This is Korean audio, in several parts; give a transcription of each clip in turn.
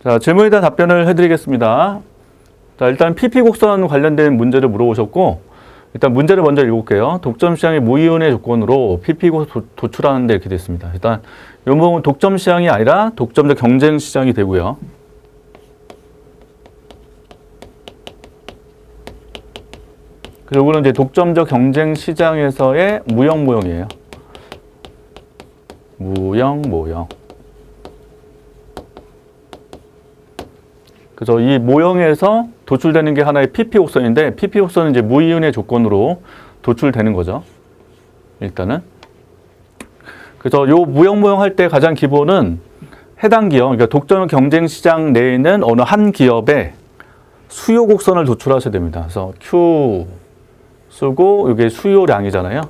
자, 질문에 대한 답변을 해드리겠습니다. 자, 일단 PP 곡선 관련된 문제를 물어보셨고, 일단 문제를 먼저 읽어볼게요. 독점 시장의 무이윤의 조건으로 PP 곡선 도출하는데 이렇게 됐습니다. 일단 이 부분은 독점 시장이 아니라 독점적 경쟁 시장이 되고요. 그리고 이거는 이제 독점적 경쟁 시장에서의 무형 모형이에요. 무형 모형. 그래서 이 모형에서 도출되는 게 하나의 PP 곡선인데, PP 곡선은 이제 무이윤의 조건으로 도출되는 거죠. 일단은. 그래서 요 무형 모형 할 때 가장 기본은 해당 기업, 그러니까 독점 경쟁 시장 내에 있는 어느 한 기업의 수요 곡선을 도출하셔야 됩니다. 그래서 Q 쓰고 이게 수요량이잖아요.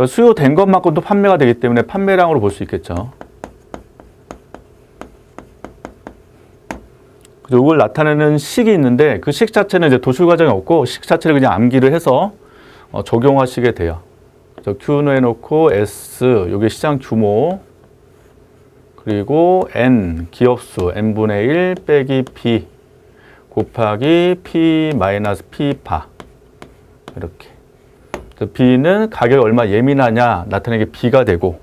수요된 것만큼 또 판매가 되기 때문에 판매량으로 볼 수 있겠죠. 그래서 이걸 나타내는 식이 있는데 그 식 자체는 이제 도출 과정이 없고 식 자체를 그냥 암기를 해서 적용하시게 돼요. 그래서 Q는 해놓고 S, 이게 시장 규모, 그리고 N, 기업수, N분의 1 빼기 P 곱하기 P 마이너스 P바. 이렇게. 그래서 B는 가격이 얼마 예민하냐 나타내는 게 B가 되고,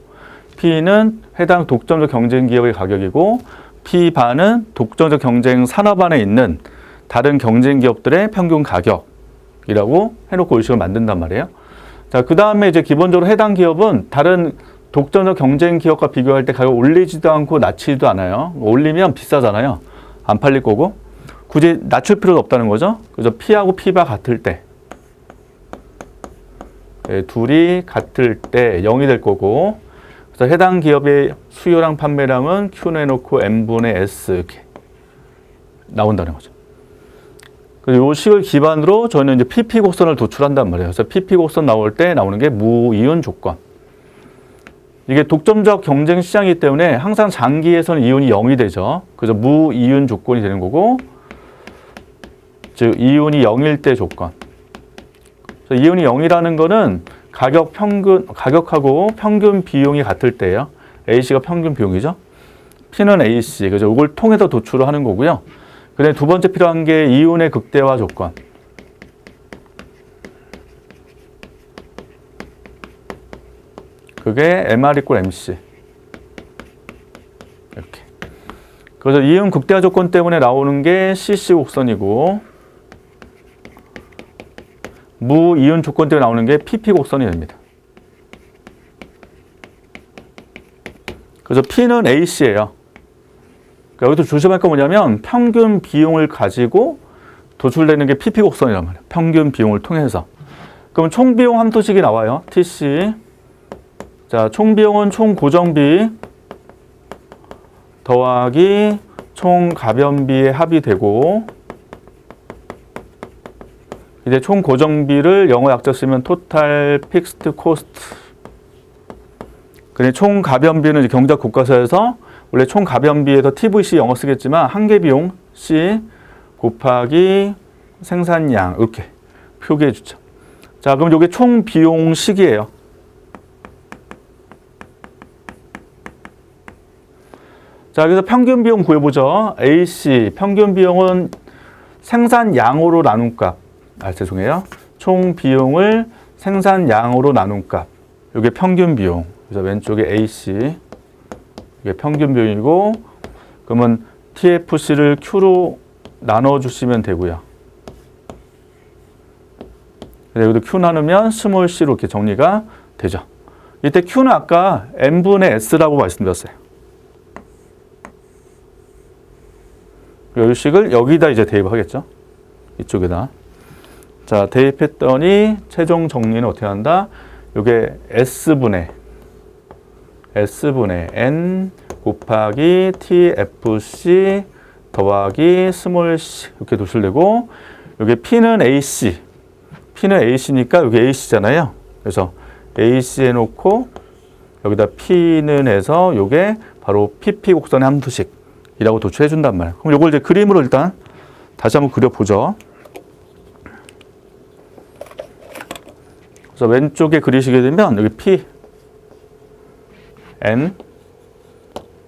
P는 해당 독점적 경쟁 기업의 가격이고, P바는 독점적 경쟁 산업 안에 있는 다른 경쟁 기업들의 평균 가격이라고 해놓고 의식을 만든단 말이에요. 자, 그 다음에 이제 기본적으로 해당 기업은 다른 독점적 경쟁 기업과 비교할 때 가격 올리지도 않고 낮추지도 않아요. 올리면 비싸잖아요. 안 팔릴 거고. 굳이 낮출 필요도 없다는 거죠. 그래서 P하고 P바 같을 때, 둘이 같을 때 0이 될 거고, 그래서 해당 기업의 수요량 판매량은 Q는 해놓고 N분의 S 이렇게 나온다는 거죠. 그래서 이 식을 기반으로 저희는 이제 PP 곡선을 도출한단 말이에요. 그래서 PP 곡선 나올 때 나오는 게 무이윤 조건. 이게 독점적 경쟁 시장이기 때문에 항상 장기에서는 이윤이 0이 되죠. 그래서 무이윤 조건이 되는 거고, 즉 이윤이 0일 때 조건. 그래서 이윤이 0이라는 거는 가격하고 평균 비용이 같을 때예요. A씨가 평균 비용이죠. P는 AC. 그래서 이걸 통해서 도출을 하는 거고요. 그다음에 두 번째 필요한 게 이윤의 극대화 조건. 그게 MR = MC. 이렇게. 그래서 이윤 극대화 조건 때문에 나오는 게 CC 곡선이고, 무이윤 조건 때문에 나오는 게 PP 곡선이 됩니다. 그래서 P는 AC예요. 그러니까 여기서 조심할 건 뭐냐면 평균 비용을 가지고 도출되는 게 PP 곡선이란 말이에요. 평균 비용을 통해서. 그럼 총 비용 함수식이 나와요. TC. 자, 총 비용은 총 고정비 더하기 총 가변비의 합이 되고, 이제 총 고정비를 영어 약자 쓰면 토탈 픽스트 코스트. 근데 총 가변비는 이제 경작 교과서에서 원래 총 가변비에서 TVC 영어 쓰겠지만 한계 비용 C 곱하기 생산량 이렇게 표기해 주죠. 자, 그럼 이게 총 비용식이에요. 자, 그래서 평균 비용 구해보죠. AC 평균 비용은 생산량으로 나눈 값. 죄송해요. 총 비용을 생산량으로 나눈 값. 이게 평균 비용. 그래서 왼쪽에 AC. 이게 평균 비용이고, 그러면 TFC를 Q로 나눠주시면 되고요. 여기도 Q 나누면 스몰 c로 이렇게 정리가 되죠. 이때 Q는 아까 N분의 S라고 말씀드렸어요. 이 식을 여기다 이제 대입하겠죠. 이쪽에다. 자, 대입했더니 최종 정리는 어떻게 한다? 이게 S분의 N 곱하기 TFC 더하기 스몰 c 이렇게 도출되고, 여기 P는 AC니까 여기 AC잖아요. 그래서 AC 해놓고 여기다 P는 해서 이게 바로 PP 곡선의 함수식이라고 도출해 준단 말이에요. 그럼 이걸 이제 그림으로 일단 다시 한번 그려보죠. 그래서 왼쪽에 그리시게 되면 여기 P, N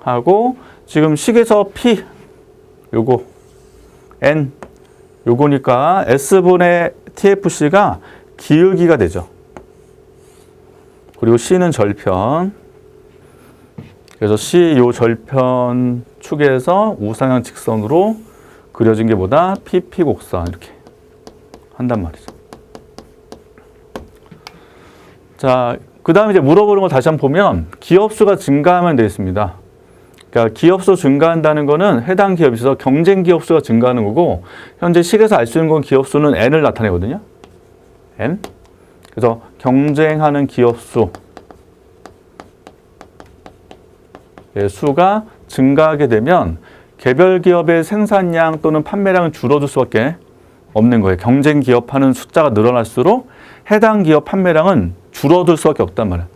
하고 지금 식에서 P 요거 N 요거니까 S분의 TFC가 기울기가 되죠. 그리고 C는 절편. 그래서 C 요 절편 축에서 우상향 직선으로 그려진 게 뭐다? PP 곡선 이렇게 한단 말이죠. 자, 그 다음에 이제 물어보는 거 다시 한번 보면 기업수가 증가하면 되겠습니다. 그러니까 기업수 증가한다는 거는 해당 기업에서 경쟁 기업수가 증가하는 거고 현재 식에서 알 수 있는 건 기업수는 N을 나타내거든요. N. 그래서 경쟁하는 기업수 수가 증가하게 되면 개별 기업의 생산량 또는 판매량은 줄어들 수밖에 없는 거예요. 경쟁 기업하는 숫자가 늘어날수록 해당 기업 판매량은 줄어들 수밖에 없단 말이에요.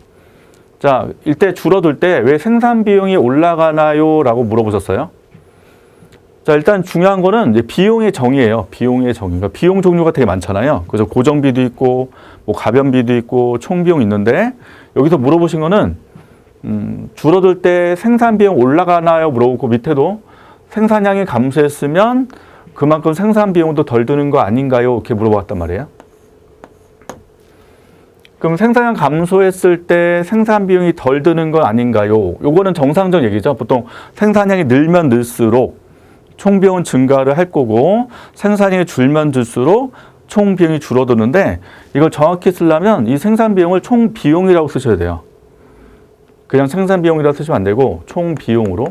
자, 이때 줄어들 때 왜 생산 비용이 올라가나요? 라고 물어보셨어요. 자, 일단 중요한 거는 이제 비용의 정의예요. 비용의 정의. 그러니까 비용 종류가 되게 많잖아요. 그래서 고정비도 있고, 뭐 가변비도 있고, 총비용 있는데 여기서 물어보신 거는 줄어들 때 생산 비용 올라가나요? 물어보고 밑에도 생산량이 감소했으면 그만큼 생산 비용도 덜 드는 거 아닌가요? 이렇게 물어봤단 말이에요. 그럼 생산량 감소했을 때 생산 비용이 덜 드는 건 아닌가요? 요거는 정상적 얘기죠. 보통 생산량이 늘면 늘수록 총 비용은 증가를 할 거고 생산량이 줄면 줄수록 총 비용이 줄어드는데 이걸 정확히 쓰려면 이 생산 비용을 총 비용이라고 쓰셔야 돼요. 그냥 생산 비용이라고 쓰시면 안 되고 총 비용으로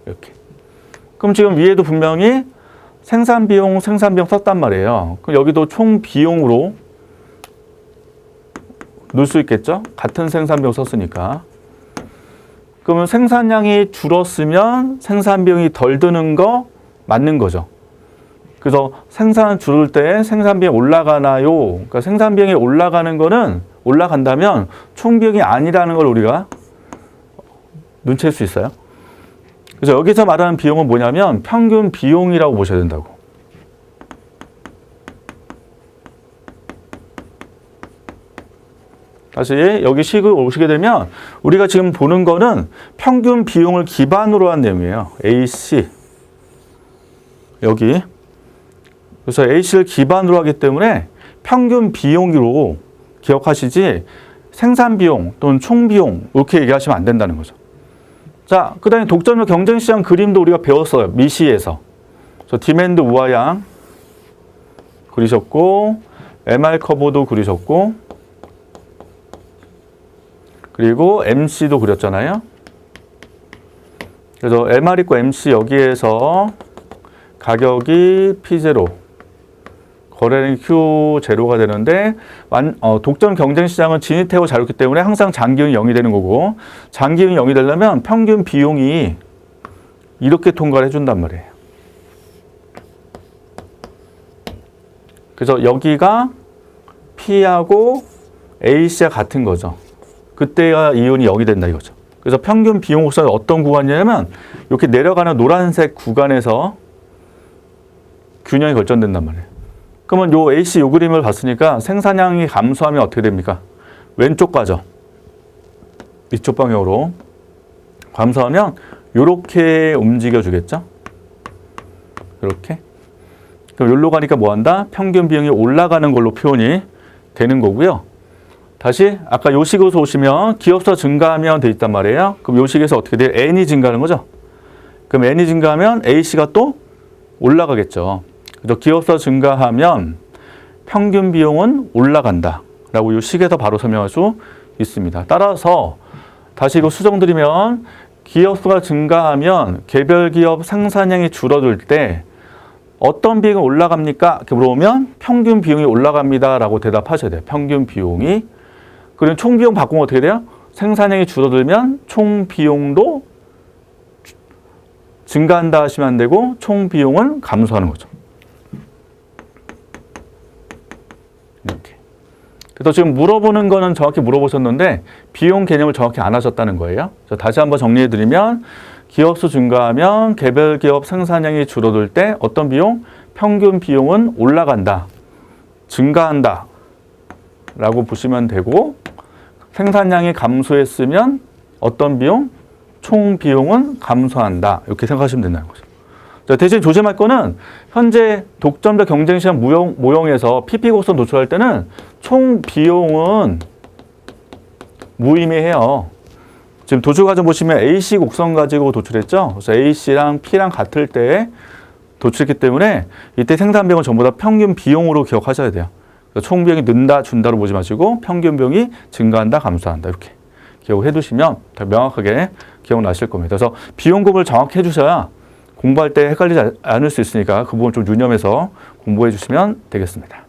이렇게. 그럼 지금 위에도 분명히 생산 비용 썼단 말이에요. 그럼 여기도 총 비용으로 넣을 수 있겠죠? 같은 생산 비용 썼으니까. 그러면 생산량이 줄었으면 생산 비용이 덜 드는 거 맞는 거죠. 그래서 생산 줄을 때 생산 비용이 올라가나요? 그러니까 생산 비용이 올라가는 거는 올라간다면 총 비용이 아니라는 걸 우리가 눈치챌 수 있어요. 그래서 여기서 말하는 비용은 뭐냐면 평균 비용이라고 보셔야 된다고. 다시 여기 식을 오시게 되면 우리가 지금 보는 거는 평균 비용을 기반으로 한 내용이에요. AC. 여기. 그래서 AC를 기반으로 하기 때문에 평균 비용으로 기억하시지 생산 비용 또는 총 비용 이렇게 얘기하시면 안 된다는 거죠. 자, 그 다음에 독점적 경쟁시장 그림도 우리가 배웠어요. 미시에서. 디맨드 우하향 그리셨고 MR 커브도 그리셨고 그리고 MC도 그렸잖아요. 그래서 MR 있고 MC 여기에서 가격이 P0 거래량이 Q0가 되는데 독점 경쟁시장은 진입태고 자료기 때문에 항상 장기운이 0이 되는 거고 장기운이 0이 되려면 평균 비용이 이렇게 통과를 해준단 말이에요. 그래서 여기가 P하고 AC가 같은 거죠. 그때가 이온이 0이 된다 이거죠. 그래서 평균 비용 곡선이 어떤 구간이냐면 이렇게 내려가는 노란색 구간에서 균형이 결정된단 말이에요. 그러면 요 AC 요 그림을 봤으니까 생산량이 감소하면 어떻게 됩니까? 왼쪽 가죠. 이쪽 방향으로 감소하면 이렇게 움직여 주겠죠? 이렇게. 그럼 여기로 가니까 뭐 한다? 평균 비용이 올라가는 걸로 표현이 되는 거고요. 다시 아까 요 식에서 오시면 기업수가 증가하면 돼 있단 말이에요. 그럼 요 식에서 어떻게 돼요? N이 증가하는 거죠. 그럼 N이 증가하면 AC가 또 올라가겠죠. 그래서 기업수가 증가하면 평균 비용은 올라간다 라고 이 식에서 바로 설명할 수 있습니다. 따라서 다시 이거 수정드리면 기업수가 증가하면 개별 기업 생산량이 줄어들 때 어떤 비용이 올라갑니까? 이렇게 물어보면 평균 비용이 올라갑니다 라고 대답하셔야 돼요. 평균 비용이. 그리고 총 비용 바꾸면 어떻게 돼요? 생산량이 줄어들면 총 비용도 증가한다 하시면 안 되고 총 비용은 감소하는 거죠. 이렇게. 그래서 지금 물어보는 거는 정확히 물어보셨는데 비용 개념을 정확히 안 하셨다는 거예요. 다시 한번 정리해드리면 기업수 증가하면 개별 기업 생산량이 줄어들 때 어떤 비용? 평균 비용은 올라간다, 증가한다 라고 보시면 되고 생산량이 감소했으면 어떤 비용? 총 비용은 감소한다. 이렇게 생각하시면 된다는 거죠. 자, 대신 조심할 거는 현재 독점자 경쟁시장 모형에서 PP 곡선 도출할 때는 총 비용은 무의미해요. 지금 도출 과정 보시면 AC 곡선 가지고 도출했죠. 그래서 AC랑 P랑 같을 때 도출했기 때문에 이때 생산 비용은 전부 다 평균 비용으로 기억하셔야 돼요. 총 비용이 는다, 준다로 보지 마시고 평균 비용이 증가한다, 감소한다 이렇게 기억해 두시면 더 명확하게 기억나실 겁니다. 그래서 비용급을 정확히 해주셔야 공부할 때 헷갈리지 않을 수 있으니까 그 부분 좀 유념해서 공부해 주시면 되겠습니다.